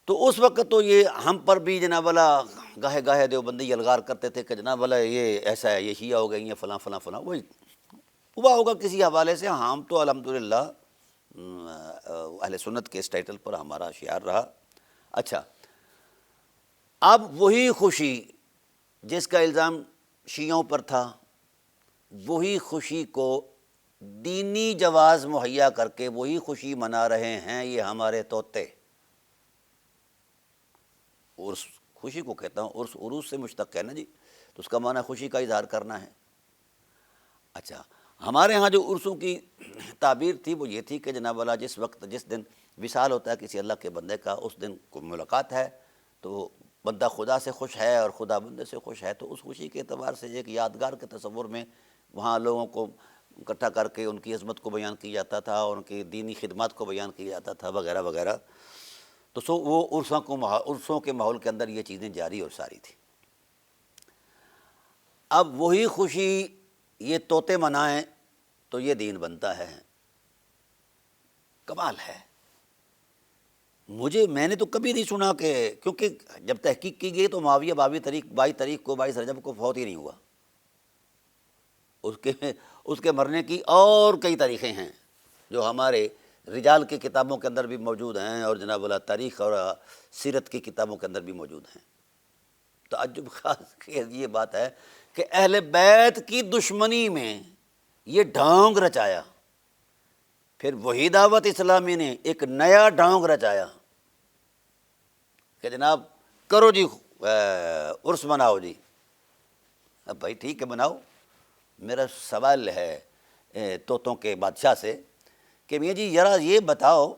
A: تو اس وقت تو یہ ہم پر بھی جناب والا گاہے گاہے دیوبندی الغار کرتے تھے کہ جناب والا یہ ایسا ہے، یہ شیعہ ہو گئی ہیں، فلاں فلاں فلاں، وہی ہوا ہوگا کسی حوالے سے۔ ہم تو الحمدللہ اہل سنت کے اس ٹائٹل پر ہمارا شعار رہا۔ اچھا، اب وہی خوشی جس کا الزام شیعوں پر تھا، وہی خوشی کو دینی جواز مہیا کر کے وہی خوشی منا رہے ہیں یہ ہمارے طوطے۔ عرس خوشی کو کہتا ہوں، عرس عروس سے مشتق ہے نا جی، تو اس کا معنی خوشی کا اظہار کرنا ہے۔ اچھا، ہمارے ہاں جو عرسوں کی تعبیر تھی وہ یہ تھی کہ جناب والا جس دن وصال ہوتا ہے کسی اللہ کے بندے کا، اس دن کو ملاقات ہے تو بندہ خدا سے خوش ہے اور خدا بندے سے خوش ہے، تو اس خوشی کے اعتبار سے ایک یادگار کے تصور میں وہاں لوگوں کو اکٹھا کر کے ان کی عظمت کو بیان کیا جاتا تھا، اور ان کی دینی خدمات کو بیان کیا جاتا تھا وغیرہ وغیرہ۔ تو وہ عرسوں کے ماحول کے اندر یہ چیزیں جاری اور ساری تھی۔ اب وہی خوشی یہ طوطے منائیں تو یہ دین بنتا ہے، کمال ہے۔ میں نے تو کبھی نہیں سنا کہ، کیونکہ جب تحقیق کی گئی تو معاویہ 22 رجب کو فوت ہی نہیں ہوا، اس کے مرنے کی اور کئی تاریخیں ہیں جو ہمارے رجال کی کتابوں کے اندر بھی موجود ہیں، اور جناب اللہ تاریخ اور سیرت کی کتابوں کے اندر بھی موجود ہیں۔ تعجب خاص یہ بات ہے کہ اہل بیت کی دشمنی میں یہ ڈھونگ رچایا، پھر وہی دعوت اسلامی نے ایک نیا ڈھونگ رچایا کہ جناب کرو جی عرس مناؤ جی۔ اب بھائی ٹھیک ہے مناؤ، میرا سوال ہے طوطوں کے بادشاہ سے کہ میاں جی ذرا یہ بتاؤ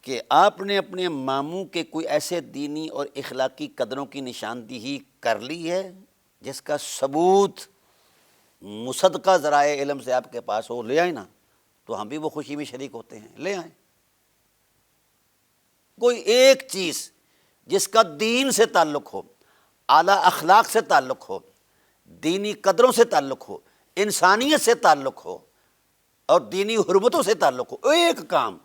A: کہ آپ نے اپنے ماموں کے کوئی ایسے دینی اور اخلاقی قدروں کی نشاندہی کر لی ہے جس کا ثبوت مصدقہ ذرائع علم سے آپ کے پاس ہو؟ لے آئیں نا، تو ہم بھی وہ خوشی میں شریک ہوتے ہیں، لے آئیں کوئی ایک چیز جس کا دین سے تعلق ہو، اعلیٰ اخلاق سے تعلق ہو، دینی قدروں سے تعلق ہو، انسانیت سے تعلق ہو اور دینی حرمتوں سے تعلق ہو، ایک کام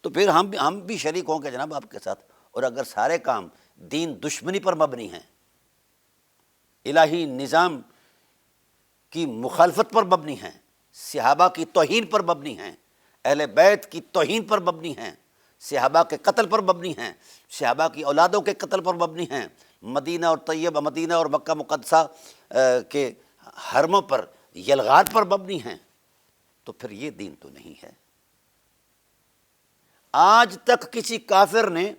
A: تو پھر ہم بھی شریک ہوں گے جناب آپ کے ساتھ۔ اور اگر سارے کام دین دشمنی پر مبنی ہیں، الہی نظام کی مخالفت پر مبنی ہیں، صحابہ کی توہین پر مبنی ہیں، اہل بیت کی توہین پر مبنی ہیں، صحابہ کے قتل پر مبنی ہیں، صحابہ کی اولادوں کے قتل پر مبنی ہیں، مدینہ اور مکہ مقدسہ کے حرموں پر یلغار پر مبنی ہیں، تو پھر یہ دین تو نہیں ہے۔ آج تک کسی کافر نے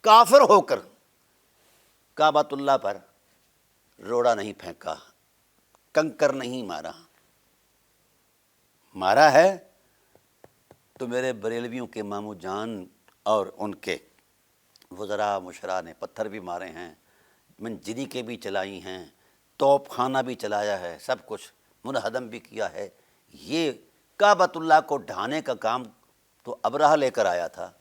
A: کافر ہو کر کعبۃ اللہ پر روڑا نہیں پھینکا، کنکر نہیں مارا ہے تو میرے بریلویوں کے ماموں جان اور ان کے وزراء مشراء نے پتھر بھی مارے ہیں، منجنی کے بھی چلائی ہیں، توپ خانہ بھی چلایا ہے، سب کچھ منہدم بھی کیا ہے۔ یہ کعبۃ اللہ کو ڈھانے کا کام تو ابرہہ لے کر آیا تھا،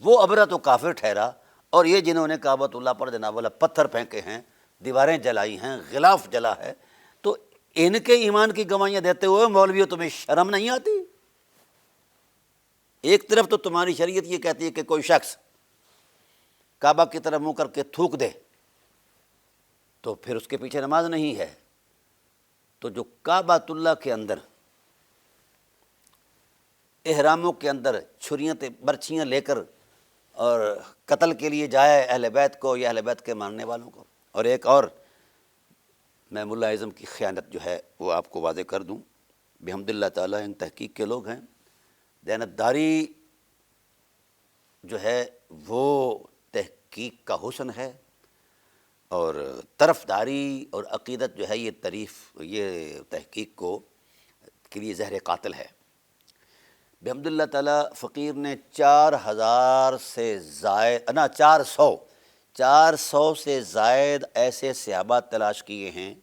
A: وہ ابرہہ تو کافر ٹھہرا، اور یہ جنہوں نے کعبۃ اللہ پر جناب والا پتھر پھینکے ہیں، دیواریں جلائی ہیں، غلاف جلا ہے، تو ان کے ایمان کی گواہیاں دیتے ہوئے مولویوں تمہیں شرم نہیں آتی؟ ایک طرف تو تمہاری شریعت یہ کہتی ہے کہ کوئی شخص کعبہ کی طرف منہ کر کے تھوک دے تو پھر اس کے پیچھے نماز نہیں ہے. تو جو کعبۃ اللہ کے اندر احراموں کے اندر چھریاں برچھیاں لے کر اور قتل کے لیے جائے اہل بیت کو یا اہل بیت کے ماننے والوں کو. اور ایک اور میں ملا اعظم کی خیانت جو ہے وہ آپ کو واضح کر دوں. بحمد اللہ تعالیٰ ان تحقیق کے لوگ ہیں. دیانتداری جو ہے وہ تحقیق کا حسن ہے، اور طرفداری اور عقیدت جو ہے یہ تحقیق کے لیے زہر قاتل ہے. بحمد اللہ تعالیٰ فقیر نے 400 سے زائد ایسے صحابہ تلاش کیے ہیں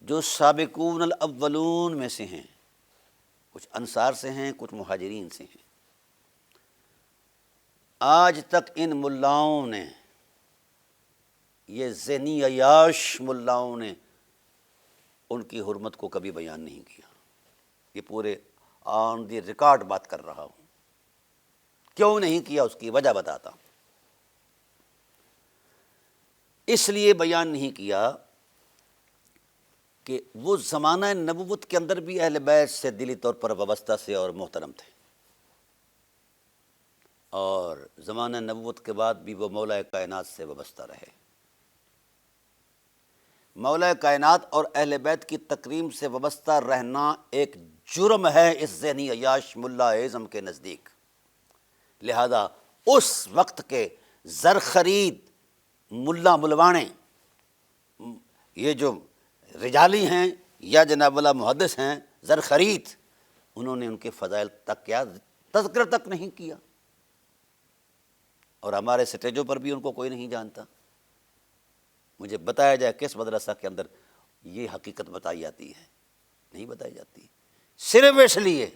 A: جو سابقون الاولون میں سے ہیں. کچھ انصار سے ہیں، کچھ مہاجرین سے ہیں. آج تک ان ملاؤں نے، یہ ذہنی عیاش ملاؤں نے، ان کی حرمت کو کبھی بیان نہیں کیا. یہ پورے آن دی ریکارڈ بات کر رہا ہوں. کیوں نہیں کیا اس کی وجہ بتاتا ہوں. اس لیے بیان نہیں کیا کہ وہ زمانہ نبوت کے اندر بھی اہل بیت سے دلی طور پر وابستہ سے اور محترم تھے، اور زمانہ نبوت کے بعد بھی وہ مولا کائنات سے وابستہ رہے. مولا کائنات اور اہل بیت کی تکریم سے وابستہ رہنا ایک جرم ہے اس ذہنی عیاش ملا اعظم کے نزدیک. لہذا اس وقت کے زرخرید ملا ملوانے، یہ جو رجالی ہیں یا جناب والا محدث ہیں زرخرید، انہوں نے ان کے فضائل تک کیا تذکرہ تک نہیں کیا، اور ہمارے سٹیجوں پر بھی ان کو کوئی نہیں جانتا. مجھے بتایا جائے کس مدرسہ کے اندر یہ حقیقت بتائی جاتی ہے؟ نہیں بتائی جاتی، صرف اس لیے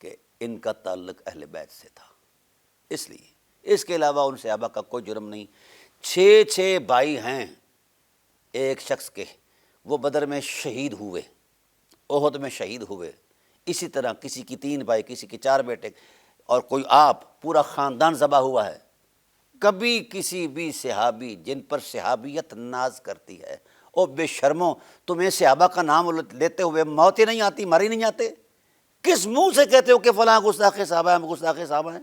A: کہ ان کا تعلق اہل بیت سے تھا. اس لیے، اس کے علاوہ ان صحابہ کا کوئی جرم نہیں. 6 بھائی ہیں ایک شخص کے، وہ بدر میں شہید ہوئے، احد میں شہید ہوئے. اسی طرح کسی کی 3 بھائی، کسی کی 4 بیٹے، اور کوئی آپ پورا خاندان ذبح ہوا ہے. کبھی کسی بھی صحابی جن پر صحابیت ناز کرتی ہے، او بے شرمو، تمہیں صحابہ کا نام لیتے ہوئے موت ہی نہیں آتی، مر ہی نہیں آتے؟ کس منہ سے کہتے ہو کہ فلاں گستاخ صحابہ ہیں؟ گستاخ صحابہ ہیں؟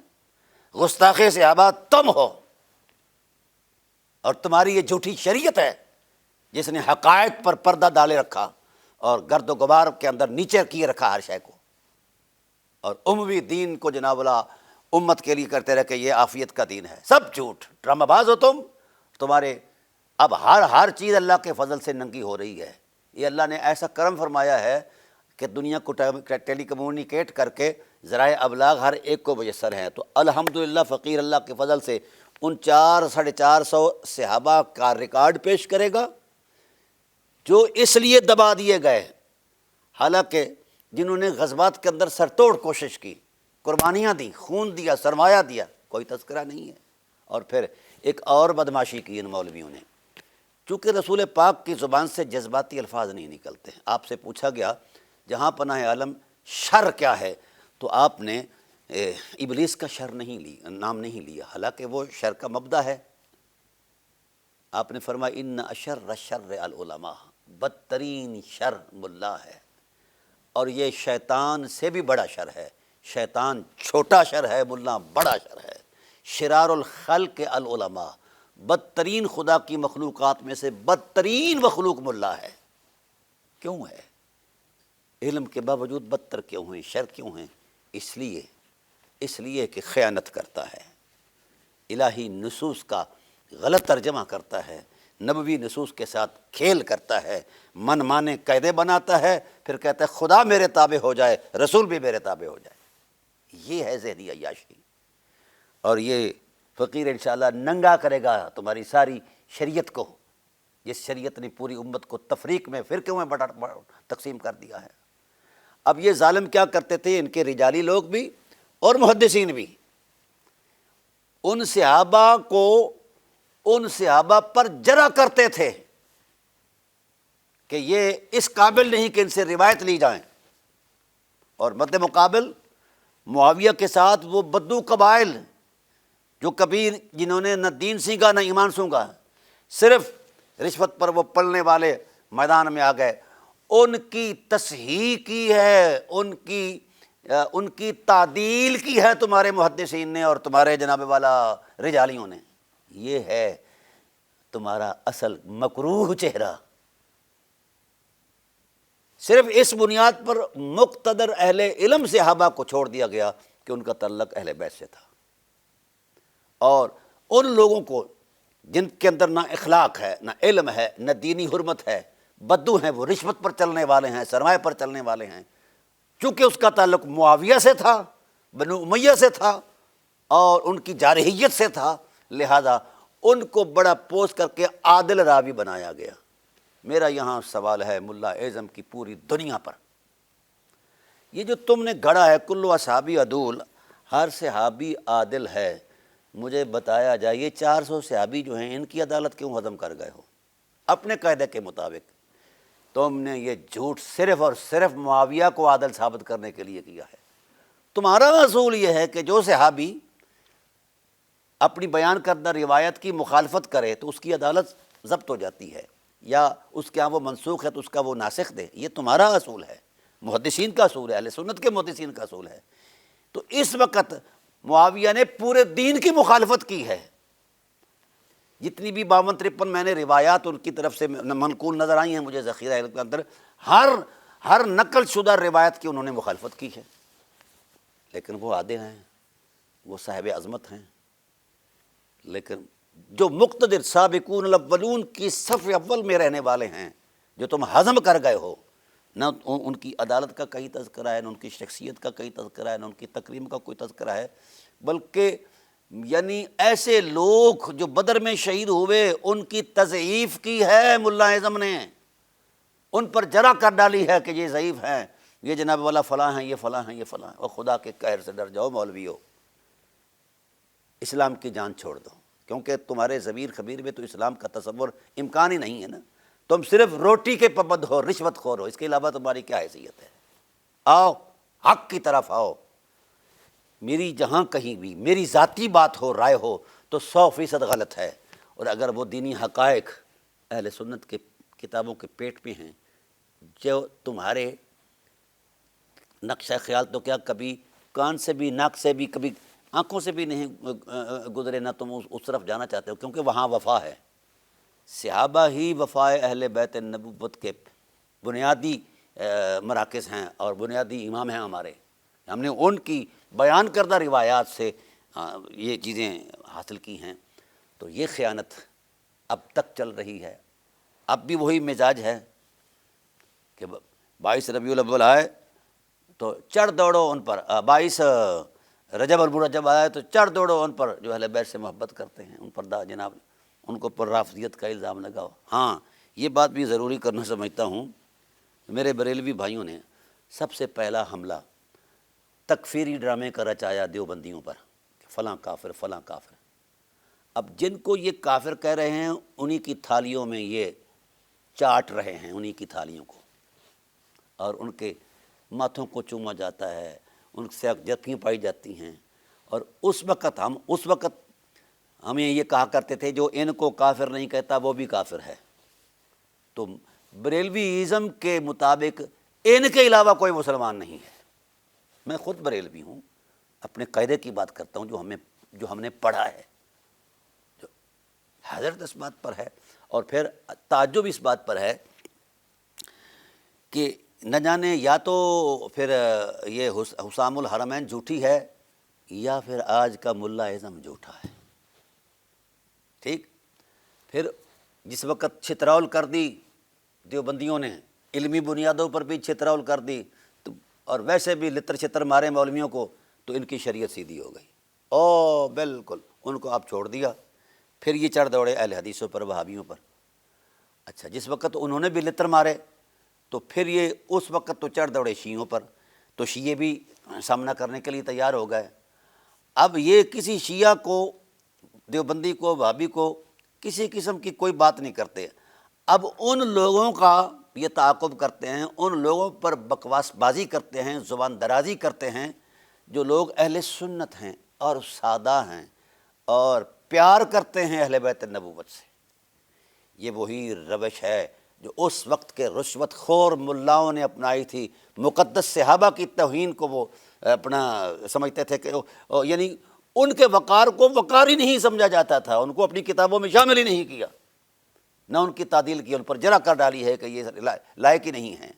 A: گستاخ صحابہ تم ہو، اور تمہاری یہ جھوٹی شریعت ہے جس نے حقائق پر پردہ ڈالے رکھا اور گرد و غبار کے اندر نیچے کیے رکھا ہر شے کو، اور اموی دین کو جناب اللہ امت کے لیے کرتے رہے کہ یہ عافیت کا دین ہے. سب جھوٹ، ڈرامہ باز ہو تم. تمہارے اب ہر چیز اللہ کے فضل سے ننگی ہو رہی ہے. یہ اللہ نے ایسا کرم فرمایا ہے کہ دنیا کو ٹیلی کمیونیکیٹ کر کے ذرائع ابلاغ ہر ایک کو میسر ہیں. تو الحمدللہ فقیر اللہ کے فضل سے ان 400-450 صحابہ کا ریکارڈ پیش کرے گا جو اس لیے دبا دیے گئے، حالانکہ جنہوں نے غزوات کے اندر سرتوڑ کوشش کی، قربانیاں دیں، خون دیا، سرمایہ دیا، کوئی تذکرہ نہیں ہے. اور پھر ایک اور بدماشی کی ان مولویوں نے. چونکہ رسول پاک کی زبان سے جذباتی الفاظ نہیں نکلتے. آپ سے پوچھا گیا جہاں پناہ عالم شر کیا ہے، تو آپ نے ابلیس کا شر نام نہیں لیا، حالانکہ وہ شر کا مبدا ہے. آپ نے فرمایا ان اشر الشر العلماء، بدترین شر ملا ہے، اور یہ شیطان سے بھی بڑا شر ہے. شیطان چھوٹا شر ہے، ملا بڑا شر ہے. شرار الخلق العلماء، بدترین خدا کی مخلوقات میں سے بدترین مخلوق ملا ہے. کیوں ہے؟ علم کے باوجود بدتر کیوں ہیں، شر کیوں ہیں؟ اس لیے کہ خیانت کرتا ہے، الہی نصوص کا غلط ترجمہ کرتا ہے، نبوی نصوص کے ساتھ کھیل کرتا ہے، من مانے قاعدے بناتا ہے، پھر کہتا ہے خدا میرے تابع ہو جائے، رسول بھی میرے تابع ہو جائے. یہ ہے ذہنی عیاشی، اور یہ فقیر انشاءاللہ ننگا کرے گا تمہاری ساری شریعت کو، جس شریعت نے پوری امت کو تفریق میں، فرقوں میں تقسیم کر دیا ہے. اب یہ ظالم کیا کرتے تھے، ان کے رجالی لوگ بھی اور محدثین بھی، ان صحابہ پر جرا کرتے تھے کہ یہ اس قابل نہیں کہ ان سے روایت لی جائیں. اور مد مقابل معاویہ کے ساتھ وہ بدو قبائل جو کبھی جنہوں نے نہ دین سینگا نہ ایمان سونگا، صرف رشوت پر وہ پلنے والے میدان میں آ گئے، ان کی تصحیح کی ہے، ان کی تعدیل کی ہے تمہارے محدثین نے اور تمہارے جناب والا رجالیوں نے۔ یہ ہے تمہارا اصل مکروہ چہرہ۔ صرف اس بنیاد پر مقتدر اہل علم صحابہ کو چھوڑ دیا گیا کہ ان کا تعلق اہل بیت سے تھا، اور ان لوگوں کو جن کے اندر نہ اخلاق ہے، نہ علم ہے، نہ دینی حرمت ہے، بدو ہیں، وہ رشوت پر چلنے والے ہیں، سرمایہ پر چلنے والے ہیں، چونکہ اس کا تعلق معاویہ سے تھا، بنو امیہ سے تھا اور ان کی جارحیت سے تھا، لہذا ان کو بڑا پوس کر کے عادل راوی بنایا گیا۔ میرا یہاں سوال ہے ملا اعظم کی پوری دنیا پر، یہ جو تم نے گھڑا ہے کلو اصحابی عدول، ہر صحابی عادل ہے، مجھے بتایا جائے یہ 400 صحابی جو ہیں ان کی عدالت کیوں ہضم کر گئے ہو؟ اپنے قاعدے کے مطابق تم نے یہ جھوٹ صرف اور صرف معاویہ کو عادل ثابت کرنے کے لیے کیا ہے۔ تمہارا اصول یہ ہے کہ جو صحابی اپنی بیان کردہ روایت کی مخالفت کرے تو اس کی عدالت ضبط ہو جاتی ہے، یا اس کے ہاں وہ منسوخ ہے تو اس کا وہ ناسخ دے، یہ تمہارا اصول ہے، محدثین کا اصول ہے، اہل سنت کے محدثین کا اصول ہے۔ تو اس وقت معاویہ نے پورے دین کی مخالفت کی ہے۔ جتنی بھی 52-53 میں نے روایات ان کی طرف سے منقول نظر آئی ہیں مجھے ذخیرہ علم کے اندر، ہر نقل شدہ روایت کی انہوں نے مخالفت کی ہے، لیکن وہ عادل ہیں، وہ صاحب عظمت ہیں۔ لیکن جو مقتدر سابقون الاولون کی صف اول میں رہنے والے ہیں، جو تم ہضم کر گئے ہو، نہ ان کی عدالت کا کہیں تذکرہ ہے، نہ ان کی شخصیت کا کہیں تذکرہ ہے، نہ ان کی تکریم کا کوئی تذکرہ ہے، بلکہ یعنی ایسے لوگ جو بدر میں شہید ہوئے ان کی تضعیف کی ہے ملا اعظم نے، ان پر جرح کر ڈالی ہے کہ یہ ضعیف ہیں، یہ جناب والا فلاں ہیں، یہ فلاں ہیں، یہ فلاں ہیں۔ اور خدا کے قہر سے ڈر جاؤ مولویو، اسلام کی جان چھوڑ دو، کیونکہ تمہارے ضمیر خبیر میں تو اسلام کا تصور امکان ہی نہیں ہے نا۔ تم صرف روٹی کے پابند ہو، رشوت خور ہو، اس کے علاوہ تمہاری کیا حیثیت ہے؟ آؤ حق کی طرف آؤ۔ میری جہاں کہیں بھی میری ذاتی بات ہو، رائے ہو تو 100% غلط ہے، اور اگر وہ دینی حقائق اہل سنت کے کتابوں کے پیٹ میں ہیں، جو تمہارے نقشہ خیال تو کیا کبھی کان سے بھی، ناک سے بھی، کبھی آنکھوں سے بھی نہیں گزرے، نہ تم اس طرف جانا چاہتے ہو، کیونکہ وہاں وفا ہے۔ صحابہ ہی وفا اہل بیت النبوت کے بنیادی مراکز ہیں اور بنیادی امام ہیں ہمارے۔ ہم نے ان کی بیان کردہ روایات سے یہ چیزیں حاصل کی ہیں۔ تو یہ خیانت اب تک چل رہی ہے، اب بھی وہی مزاج ہے کہ 22 ربیع الاول آئے تو چڑھ دوڑو ان پر، 22 رجب المرجب آئے تو چڑھ دوڑو ان پر جو اہل بیت سے محبت کرتے ہیں، ان پر جناب ان کو پر رافضیت کا الزام لگاؤ۔ ہاں یہ بات بھی ضروری کرنا سمجھتا ہوں، میرے بریلوی بھائیوں نے سب سے پہلا حملہ تکفیری ڈرامے کا رچایا دیوبندیوں پر، فلاں کافر فلاں کافر۔ اب جن کو یہ کافر کہہ رہے ہیں انہی کی تھالیوں میں یہ چاٹ رہے ہیں، انہی کی تھالیوں کو، اور ان کے ماتھوں کو چوما جاتا ہے، ان سے جتھیاں پائی جاتی ہیں۔ اور اس وقت ہمیں یہ کہا کرتے تھے جو ان کو کافر نہیں کہتا وہ بھی کافر ہے۔ تو بریلوی ازم کے مطابق ان کے علاوہ کوئی مسلمان نہیں ہے۔ میں خود بریلوی ہوں، اپنے قاعدے کی بات کرتا ہوں جو ہم نے پڑھا ہے، جو حضرت اس بات پر ہے، اور پھر تعجب اس بات پر ہے کہ نہ جانے یا تو پھر یہ حسام الحرمین جھوٹی ہے یا پھر آج کا ملا اعظم جھوٹا ہے۔ ٹھیک، پھر جس وقت چھترول کر دی دیوبندیوں نے، علمی بنیادوں پر بھی چھترول کر دی، اور ویسے بھی لتر چھتر مارے مولویوں کو، تو ان کی شریعت سیدھی ہو گئی۔ بالکل ان کو آپ چھوڑ دیا، پھر یہ چڑھ دوڑے اہل حدیثوں پر، وہابیوں پر۔ اچھا، جس وقت انہوں نے بھی لتر مارے تو پھر یہ اس وقت تو چڑھ دوڑے شیعوں پر، تو شیعہ بھی سامنا کرنے کے لیے تیار ہو گئے۔ اب یہ کسی شیعہ کو، دیوبندی کو، وہابی کو کسی قسم کی کوئی بات نہیں کرتے، اب ان لوگوں کا یہ تعاقب کرتے ہیں، ان لوگوں پر بکواس بازی کرتے ہیں، زبان درازی کرتے ہیں، جو لوگ اہل سنت ہیں اور سادہ ہیں اور پیار کرتے ہیں اہل بیت النبوت سے۔ یہ وہی روش ہے جو اس وقت کے رشوت خور ملاؤں نے اپنائی تھی. مقدس صحابہ کی توہین کو وہ اپنا سمجھتے تھے کہ یعنی ان کے وقار کو وقار ہی نہیں سمجھا جاتا تھا، ان کو اپنی کتابوں میں شامل ہی نہیں کیا، نہ ان کی تعدیل کی، ان پر جرح کر ڈالی ہے کہ یہ لائق ہی نہیں ہیں.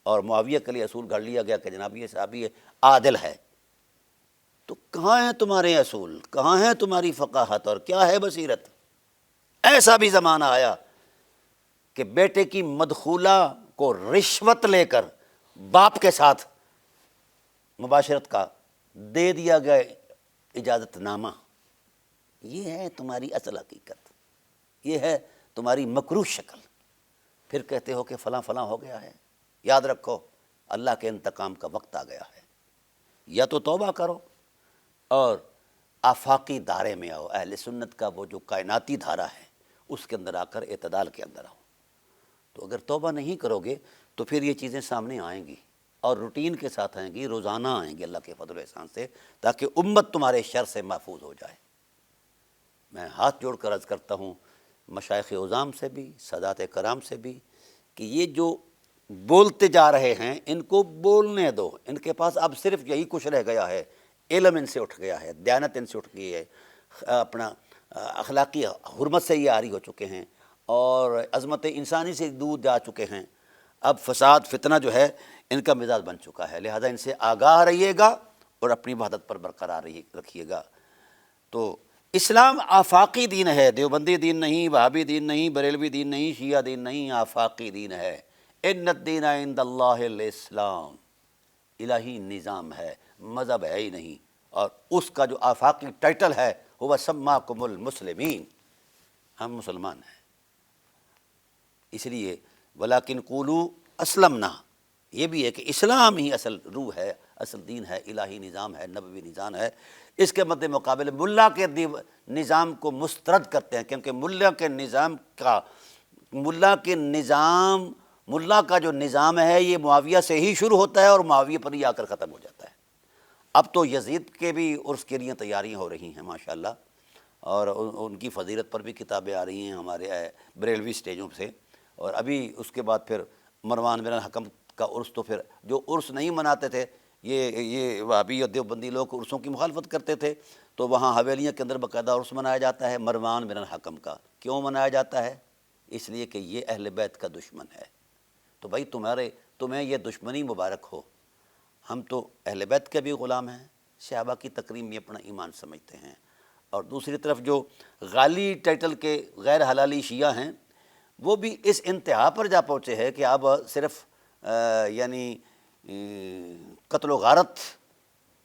A: اور معاویہ کے لیے اصول گھڑ لیا گیا کہ جناب یہ صحابی عادل ہے. تو کہاں ہیں تمہارے اصول، کہاں ہیں تمہاری فقاہت، اور کیا ہے بصیرت؟ ایسا بھی زمانہ آیا کہ بیٹے کی مدخولہ کو رشوت لے کر باپ کے ساتھ مباشرت کا دے دیا گیا اجازت نامہ. یہ ہے تمہاری اصل حقیقت، یہ ہے تمہاری مکروہ شکل. پھر کہتے ہو کہ فلاں فلاں ہو گیا ہے. یاد رکھو اللہ کے انتقام کا وقت آ گیا ہے. یا تو توبہ کرو اور آفاقی دھارے میں آؤ، اہل سنت کا وہ جو کائناتی دھارا ہے اس کے اندر آ کر اعتدال کے اندر آؤ. تو اگر توبہ نہیں کرو گے تو پھر یہ چیزیں سامنے آئیں گی اور روٹین کے ساتھ آئیں گی، روزانہ آئیں گی اللہ کے فضل و احسان سے، تاکہ امت تمہارے شر سے محفوظ ہو جائے. میں ہاتھ جوڑ کر عرض کرتا ہوں مشائخ عظام سے بھی، سادات کرام سے بھی، کہ یہ جو بولتے جا رہے ہیں ان کو بولنے دو. ان کے پاس اب صرف یہی کچھ رہ گیا ہے، علم ان سے اٹھ گیا ہے، دیانت ان سے اٹھ گئی ہے، اپنا اخلاقی حرمت سے یہ عاری ہو چکے ہیں، اور عظمت انسانی سے دور جا چکے ہیں. اب فساد فتنہ جو ہے ان کا مزاج بن چکا ہے. لہذا ان سے آگاہ رہیے گا اور اپنی وحدت پر برقرار رکھیے گا. تو اسلام آفاقی دین ہے، دیوبندی دین نہیں، وہابی دین نہیں، بریلوی دین نہیں، شیعہ دین نہیں، آفاقی دین ہے. ان الدین عند اللہ الاسلام، الہی نظام ہے، مذہب ہے ہی نہیں. اور اس کا جو آفاقی ٹائٹل ہے وہ سماکم المسلمین، ہم مسلمان ہیں. اس لیے ولیکن قولوا اسلمنا، یہ بھی ہے کہ اسلام ہی اصل روح ہے، اصل دین ہے، الہی نظام ہے، نبوی نظام ہے. اس کے مد مقابل ملا کے نظام کو مسترد کرتے ہیں، کیونکہ ملا کا جو نظام ہے یہ معاویہ سے ہی شروع ہوتا ہے اور معاویہ پر ہی آ کر ختم ہو جاتا ہے. اب تو یزید کے بھی عرس کے لیے تیاریاں ہو رہی ہیں ماشاءاللہ، اور ان کی فضیلت پر بھی کتابیں آ رہی ہیں ہمارے بریلوی سٹیجوں سے. اور ابھی اس کے بعد پھر مروان بن الحکم کا عرس، تو پھر جو عرس نہیں مناتے تھے، یہ وہابی اور دیوبندی لوگ عرسوں کی مخالفت کرتے تھے، تو وہاں حویلیاں کے اندر باقاعدہ عرس منایا جاتا ہے مروان بن الحکم کا. کیوں منایا جاتا ہے؟ اس لیے کہ یہ اہل بیت کا دشمن ہے. تو بھائی تمہیں یہ دشمنی مبارک ہو. ہم تو اہل بیت کے بھی غلام ہیں، صحابہ کی تکریم میں اپنا ایمان سمجھتے ہیں. اور دوسری طرف جو غالی ٹائٹل کے غیر حلالی شیعہ ہیں وہ بھی اس انتہا پر جا پہنچے ہیں کہ اب صرف یعنی قتل و غارت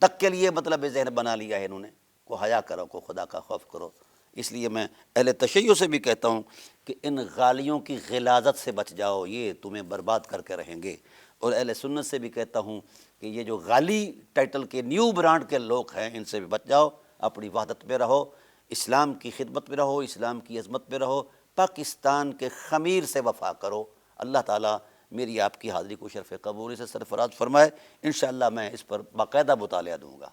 A: تک کے لیے مطلب ذہن بنا لیا ہے انہوں نے. کو حیا کرو، کو خدا کا خوف کرو. اس لیے میں اہل تشیع سے بھی کہتا ہوں کہ ان غالیوں کی غلاظت سے بچ جاؤ، یہ تمہیں برباد کر کے رہیں گے. اور اہل سنت سے بھی کہتا ہوں کہ یہ جو غالی ٹائٹل کے نیو برانڈ کے لوگ ہیں ان سے بھی بچ جاؤ، اپنی وحدت میں رہو، اسلام کی خدمت میں رہو، اسلام کی عظمت میں رہو، پاکستان کے خمیر سے وفا کرو. اللہ تعالیٰ میری آپ کی حاضری کو شرف قبولی سے سرفراز فرمائے. انشاءاللہ میں اس پر باقاعدہ مطالعہ دوں گا.